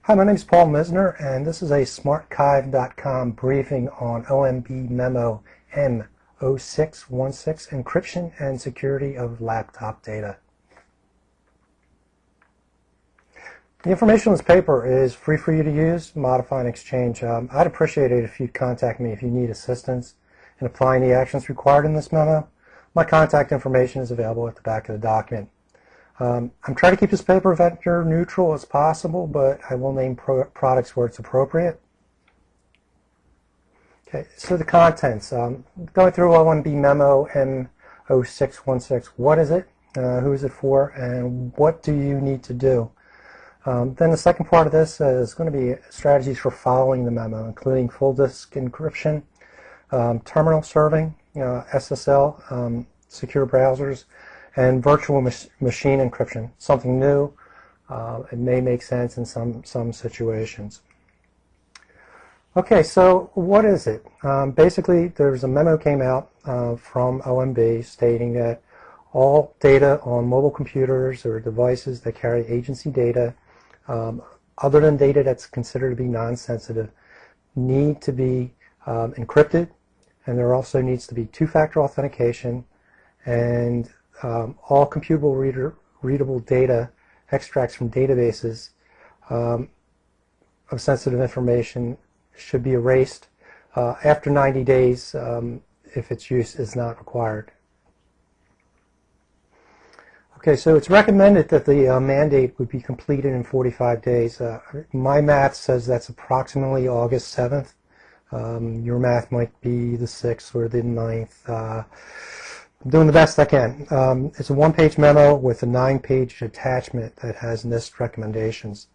Hi, my name is Paul Misner, and this is a smartchive.com briefing on OMB Memo M-06-16 Encryption and Security of Laptop Data. The information on this paper is free for you to use, modify, and exchange. I'd appreciate it if you'd contact me if you need assistance in applying the actions required in this memo. My contact information is available at the back of the document. I'm trying to keep this paper vendor neutral as possible, but I will name products where it's appropriate. Okay, so the contents. Going through OMB Memo M-06-16. What is it? Who is it for? And what do you need to do? Then the second part of this is going to be strategies for following the memo, including full disk encryption, terminal serving, SSL, secure browsers, and virtual machine encryption, something new. It may make sense in some situations. Okay, so what is it? Basically, there's a memo came out from OMB stating that all data on mobile computers or devices that carry agency data, other than data that's considered to be non-sensitive, need to be encrypted, and there also needs to be two-factor authentication, and all computable readable data extracts from databases of sensitive information should be erased after 90 days if its use is not required. Okay, so it's recommended that the mandate would be completed in 45 days. My math says that's approximately August 7th. Your math might be the 6th or the 9th. I'm doing the best I can. It's a one-page memo with a 9-page attachment that has NIST recommendations.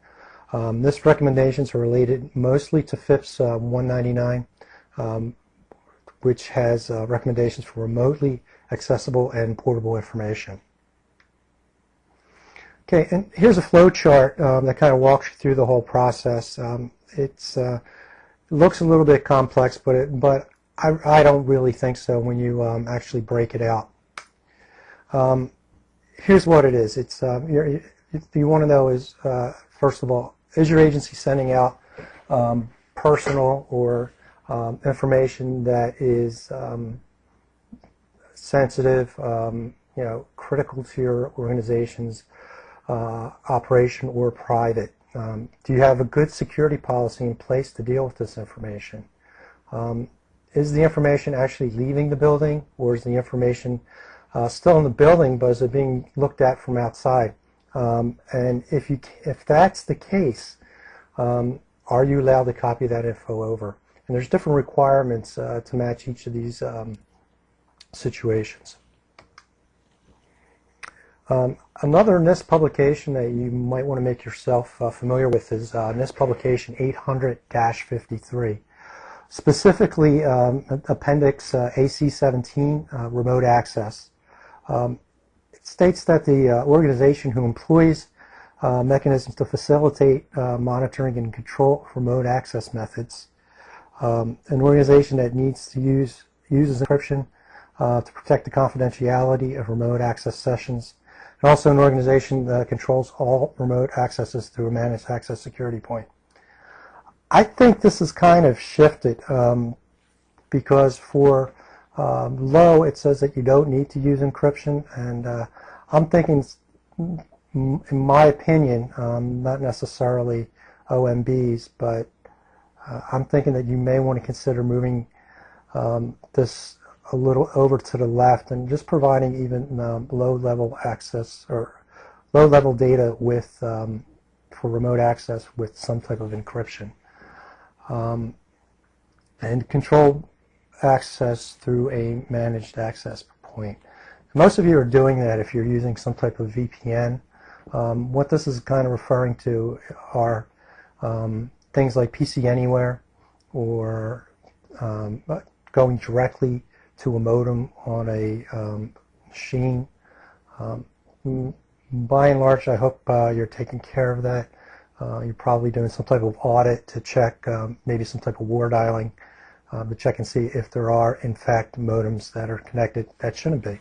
NIST recommendations are related mostly to FIPS 199, which has recommendations for remotely accessible and portable information. Okay, and here's a flow chart that kind of walks you through the whole process. It looks a little bit complex, but I don't really think so when you actually break it out. Here's what it is. It's you want to know is first of all, is your agency sending out personal or information that is sensitive, critical to your organization's operation or private? Do you have a good security policy in place to deal with this information? Is the information actually leaving the building, or is the information still in the building, but is it being looked at from outside? And if that's the case, are you allowed to copy that info over? And there's different requirements to match each of these situations. Another NIST publication that you might want to make yourself familiar with is NIST publication 800-53. Specifically, Appendix AC-17, remote access. It states that the organization who employs mechanisms to facilitate monitoring and control remote access methods, an organization that needs to uses encryption to protect the confidentiality of remote access sessions, and also an organization that controls all remote accesses through a managed access security point. I think this is kind of shifted because for low it says that you don't need to use encryption, and I'm thinking, in my opinion, not necessarily OMBs, but I'm thinking that you may want to consider moving this a little over to the left and just providing even low-level access or low-level data with for remote access with some type of encryption. And control access through a managed access point. Most of you are doing that if you're using some type of VPN. What this is kind of referring to are things like PC Anywhere, or going directly to a modem on a machine. By and large, I hope you're taking care of that. You're probably doing some type of audit to check maybe some type of war dialing to check and see if there are, in fact, modems that are connected that shouldn't be.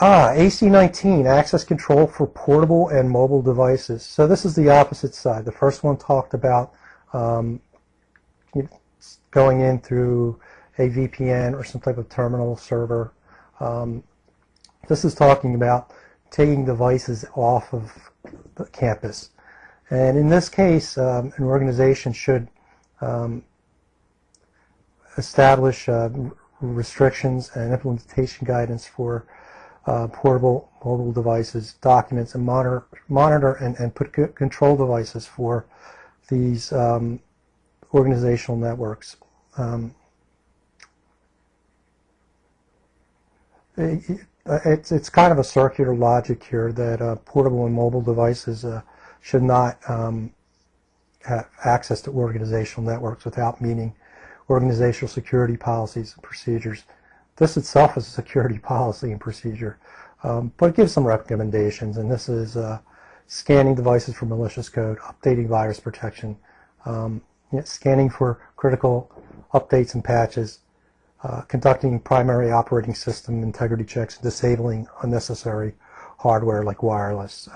AC-19, access control for portable and mobile devices. So this is the opposite side. The first one talked about going in through a VPN or some type of terminal server. This is talking about taking devices off of the campus. And in this case, an organization should establish restrictions and implementation guidance for portable mobile devices, documents, and monitor and put control devices for these organizational networks. It's kind of a circular logic here that portable and mobile devices should not have access to organizational networks without meeting organizational security policies and procedures. This itself is a security policy and procedure, but it gives some recommendations, and this is scanning devices for malicious code, updating virus protection, scanning for critical updates and patches, conducting primary operating system integrity checks, and disabling unnecessary hardware like wireless.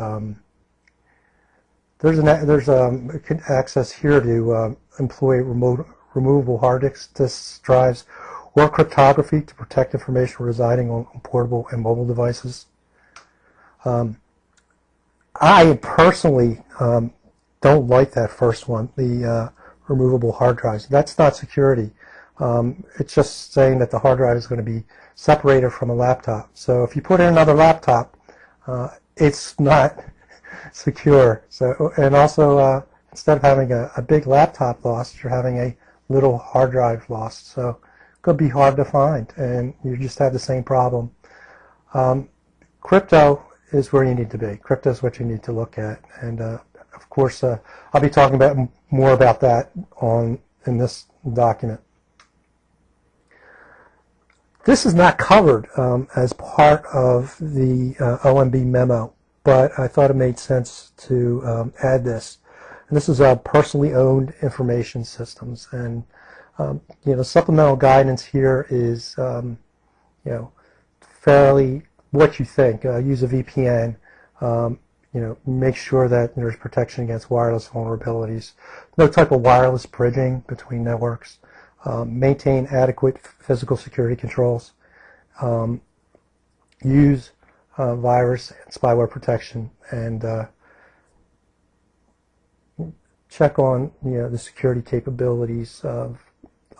There's access here to employ removable hard disk drives or cryptography to protect information residing on portable and mobile devices. I personally don't like that first one, the removable hard drives. That's not security. It's just saying that the hard drive is going to be separated from a laptop. So if you put in another laptop, it's not secure. So, and also, instead of having a big laptop lost, you're having a little hard drive lost. So it could be hard to find, and you just have the same problem. Crypto is where you need to be. Crypto is what you need to look at, and of course, I'll be talking about more about that in this document. This is not covered as part of the OMB memo, but I thought it made sense to add this. And this is personally owned information systems, and supplemental guidance here is fairly what you think. Use a VPN. Make sure that there's protection against wireless vulnerabilities. No type of wireless bridging between networks. Maintain adequate physical security controls. Use virus and spyware protection, and check on the security capabilities of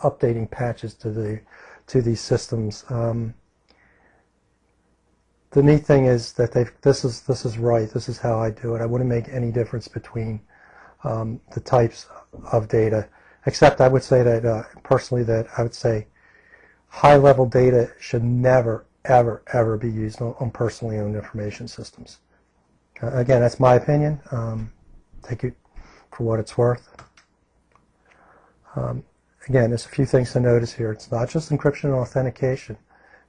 updating patches to these systems. The neat thing is that this is right. This is how I do it. I wouldn't make any difference between the types of data, except I would say that personally that I would say high-level data should never, ever, ever be used on personally owned information systems. Again, that's my opinion. Take it for what it's worth. Again, there's a few things to notice here. It's not just encryption and authentication.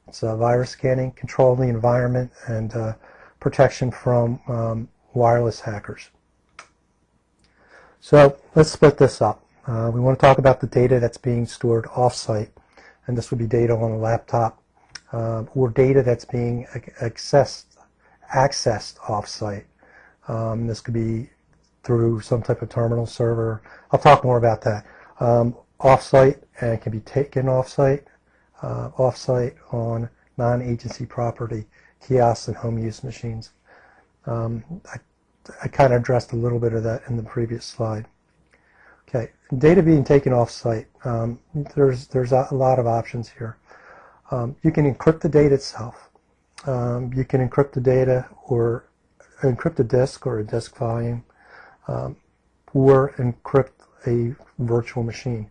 It's virus scanning, control of the environment, and protection from wireless hackers. So let's split this up. We want to talk about the data that's being stored off-site, and this would be data on a laptop, or data that's being accessed off-site. This could be through some type of terminal server. I'll talk more about that. Off-site, and it can be taken off-site on non-agency property, kiosks, and home use machines. I kind of addressed a little bit of that in the previous slide. Okay, data being taken off-site. There's a lot of options here. You can encrypt the data itself. You can encrypt the data or encrypt a disk or a disk volume, or encrypt a virtual machine.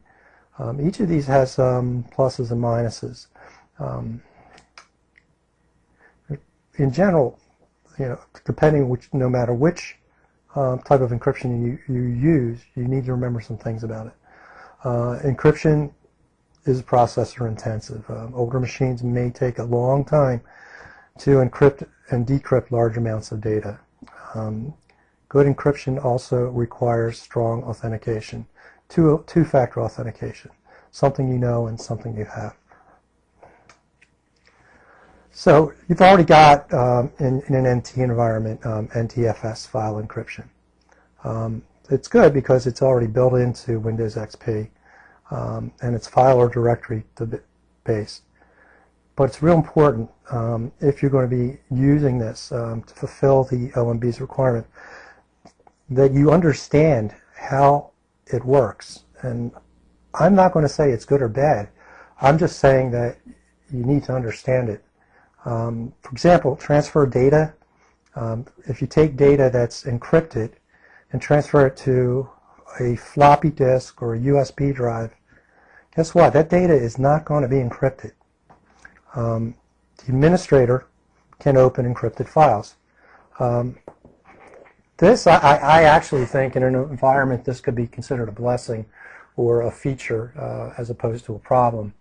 Each of these has pluses and minuses. In general, depending no matter which type of encryption you use, you need to remember some things about it. Encryption is processor intensive. Older machines may take a long time to encrypt and decrypt large amounts of data. Good encryption also requires strong authentication, two-factor authentication, something you know and something you have. So you've already got in an NT environment NTFS file encryption. It's good because it's already built into Windows XP and it's file or directory based. But it's real important if you're going to be using this to fulfill the OMB's requirement that you understand how it works. And I'm not going to say it's good or bad. I'm just saying that you need to understand it. For example, transfer data. If you take data that's encrypted and transfer it to a floppy disk or a USB drive, guess what? That data is not going to be encrypted. The administrator can open encrypted files. I actually think in an environment this could be considered a blessing or a feature as opposed to a problem.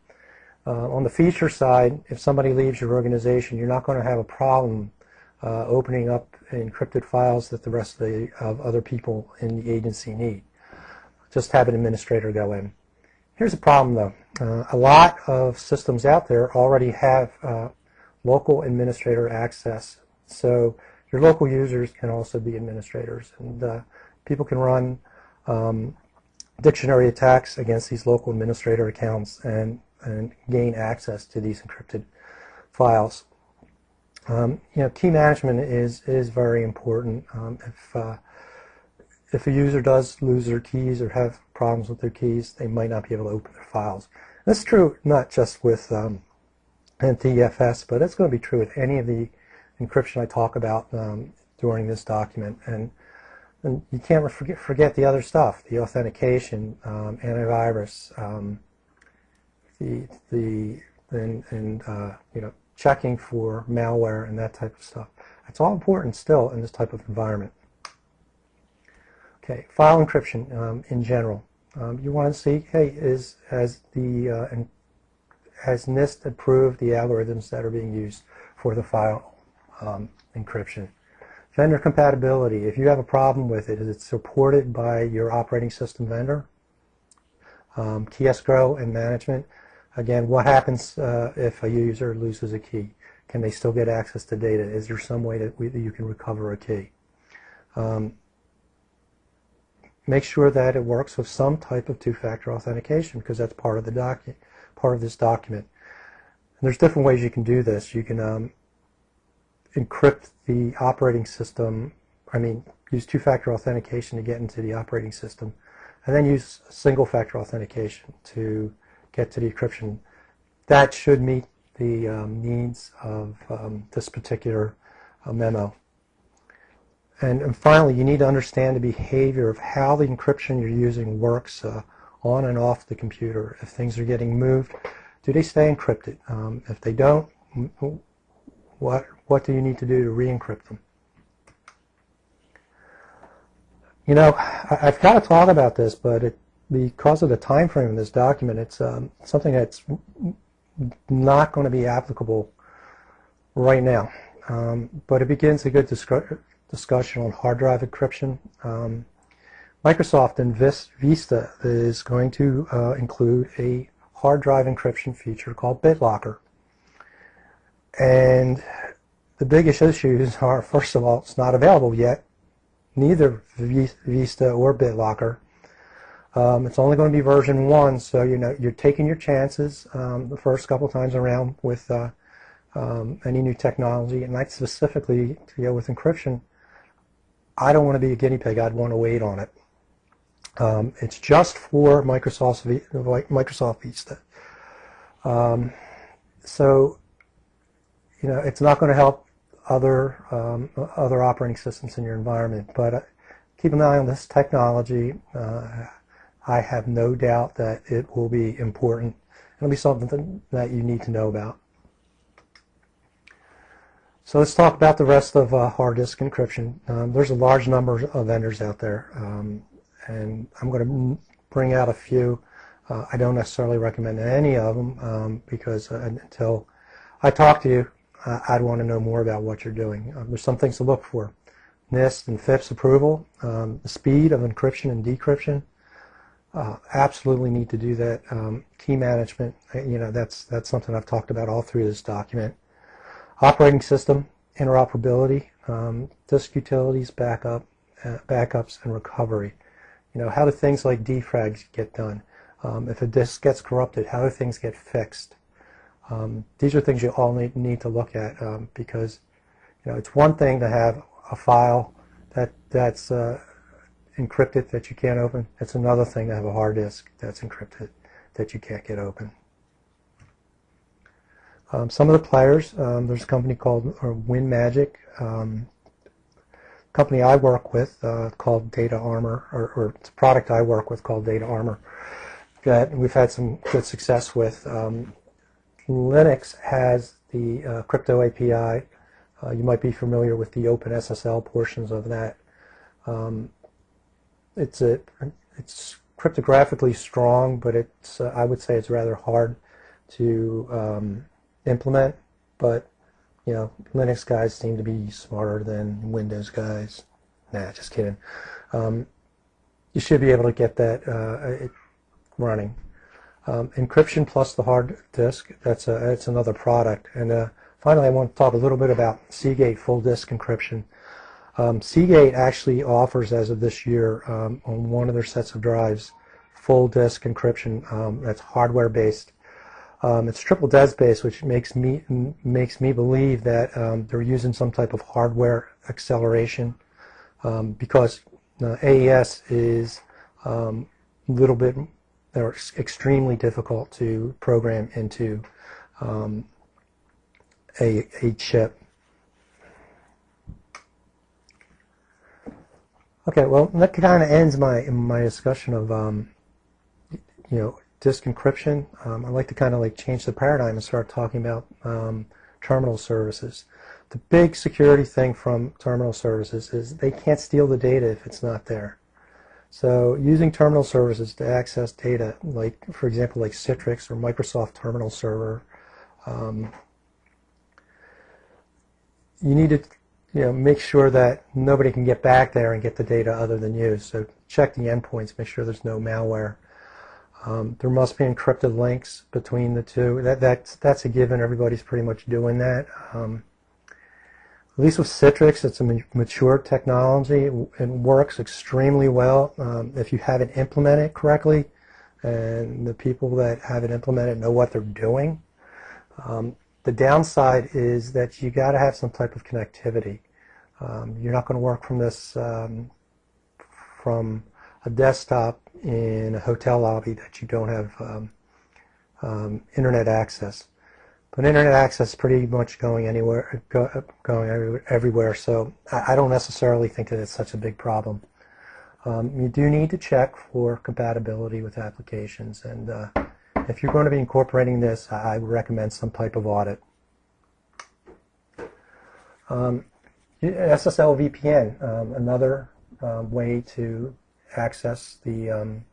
On the feature side, if somebody leaves your organization, you're not going to have a problem opening up encrypted files that the rest of other people in the agency need. Just have an administrator go in. Here's a problem though. A lot of systems out there already have local administrator access. So your local users can also be administrators, and people can run dictionary attacks against these local administrator accounts and gain access to these encrypted files. Key management is very important. If a user does lose their keys or have problems with their keys, they might not be able to open their files. That's true not just with NTFS, but it's going to be true with any of the encryption I talk about during this document. And you can't forget the other stuff: the authentication, antivirus, checking for malware and that type of stuff. It's all important still in this type of environment. Okay, file encryption in general. You want to see, hey, has NIST approved the algorithms that are being used for the file encryption? Vendor compatibility. If you have a problem with it, is it supported by your operating system vendor? Key escrow and management. Again, what happens if a user loses a key? Can they still get access to data? Is there some way that you can recover a key? Make sure that it works with some type of two-factor authentication, because that's part of this document. And there's different ways you can do this. You can encrypt the operating system. Use two-factor authentication to get into the operating system, and then use single-factor authentication to get to the encryption. That should meet the needs of this particular memo. And finally, you need to understand the behavior of how the encryption you're using works on and off the computer. If things are getting moved, do they stay encrypted? If they don't, what do you need to do to re-encrypt them? I've got to talk about this, but because of the time frame of this document, it's something that's not going to be applicable right now. But it begins a good discussion on hard drive encryption. Microsoft in Vista is going to include a hard drive encryption feature called BitLocker. And the biggest issues are, first of all, it's not available yet, neither Vista or BitLocker. It's only going to be version 1, so you're taking your chances the first couple times around with any new technology, and that's specifically to go with encryption. I don't want to be a guinea pig. I'd want to wait on it. It's just for Microsoft Vista. So it's not going to help other operating systems in your environment, but keep an eye on this technology. I have no doubt that it will be important. It'll be something that you need to know about. So let's talk about the rest of hard disk encryption. There's a large number of vendors out there, and I'm going to bring out a few. I don't necessarily recommend any of them because until I talk to you, I'd want to know more about what you're doing. There's some things to look for. NIST and FIPS approval, the speed of encryption and decryption. Absolutely need to do that. Key management, that's something I've talked about all through this document. Operating system interoperability, disk utilities, backups, and recovery. How do things like defrags get done? If a disk gets corrupted, how do things get fixed? These are things you all need to look at because it's one thing to have a file that's encrypted that you can't open. It's another thing to have a hard disk that's encrypted that you can't get open. Some of the players, there's a company called WinMagic, company I work with called Data Armor, or it's a product I work with called Data Armor that we've had some good success with. Linux has the crypto API. You might be familiar with the OpenSSL portions of that. It's cryptographically strong, but it's I would say it's rather hard to implement. But Linux guys seem to be smarter than Windows guys. Nah, just kidding. You should be able to get that running. Encryption plus the hard disk, that's another product. And finally, I want to talk a little bit about Seagate full disk encryption. Seagate actually offers, as of this year, on one of their sets of drives, full disk encryption that's hardware based. It's triple DES based, which makes me believe that they're using some type of hardware acceleration because AES is they're extremely difficult to program into a chip. Okay, well, that kind of ends my discussion of disk encryption. I'd like to kind of change the paradigm and start talking about terminal services. The big security thing from terminal services is they can't steal the data if it's not there. So using terminal services to access data, for example, like Citrix or Microsoft Terminal Server, you need to make sure that nobody can get back there and get the data other than you. So check the endpoints, make sure there's no malware. There must be encrypted links between the two. That's a given. Everybody's pretty much doing that. At least with Citrix, it's a mature technology. It works extremely well if you have it implemented correctly, and the people that have it implemented know what they're doing. The downside is that you got to have some type of connectivity. You're not going to work from this from a desktop in a hotel lobby that you don't have internet access. But internet access is pretty much going everywhere, so I don't necessarily think that it's such a big problem. You do need to check for compatibility with applications, and if you're going to be incorporating this, I would recommend some type of audit. SSL VPN, another way to access your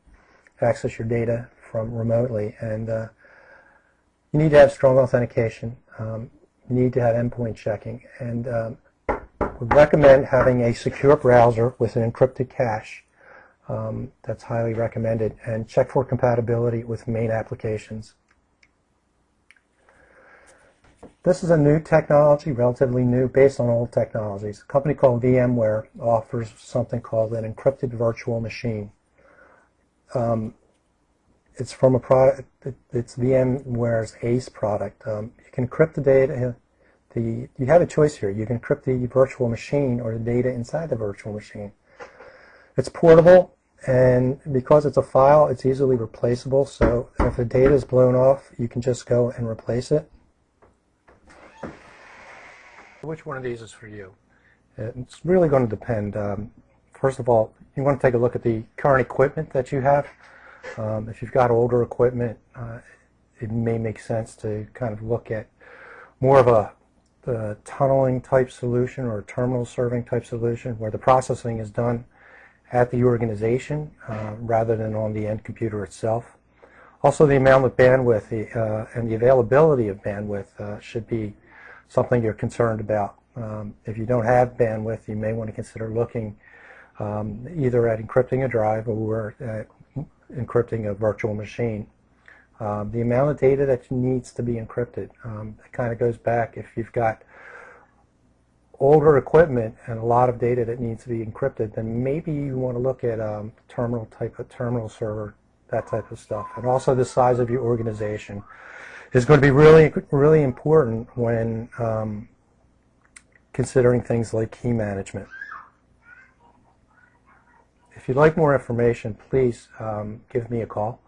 data from remotely, and you need to have strong authentication. You need to have endpoint checking, and would recommend having a secure browser with an encrypted cache. That's highly recommended, and check for compatibility with main applications. This is a new technology, relatively new, based on old technologies. A company called VMware offers something called an encrypted virtual machine. It's from a product, it's VMware's ACE product. You can encrypt the data. You have a choice here. You can encrypt the virtual machine or the data inside the virtual machine. It's portable, and because it's a file, it's easily replaceable. So if the data is blown off, you can just go and replace it. Which one of these is for you? It's really going to depend. First of all, you want to take a look at the current equipment that you have. If you've got older equipment, it may make sense to kind of look at more of a tunneling type solution or a terminal serving type solution where the processing is done at the organization rather than on the end computer itself. Also, the amount of bandwidth and the availability of bandwidth should be something you're concerned about. If you don't have bandwidth, you may want to consider looking either at encrypting a drive or at encrypting a virtual machine. The amount of data that needs to be encrypted, it kind of goes back if you've got older equipment and a lot of data that needs to be encrypted, then maybe you want to look at terminal type of terminal server, that type of stuff. And also the size of your organization is going to be really important when considering things like key management. If you'd like more information, please give me a call.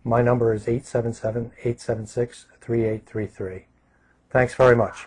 My number is 877-876-3833. Thanks very much.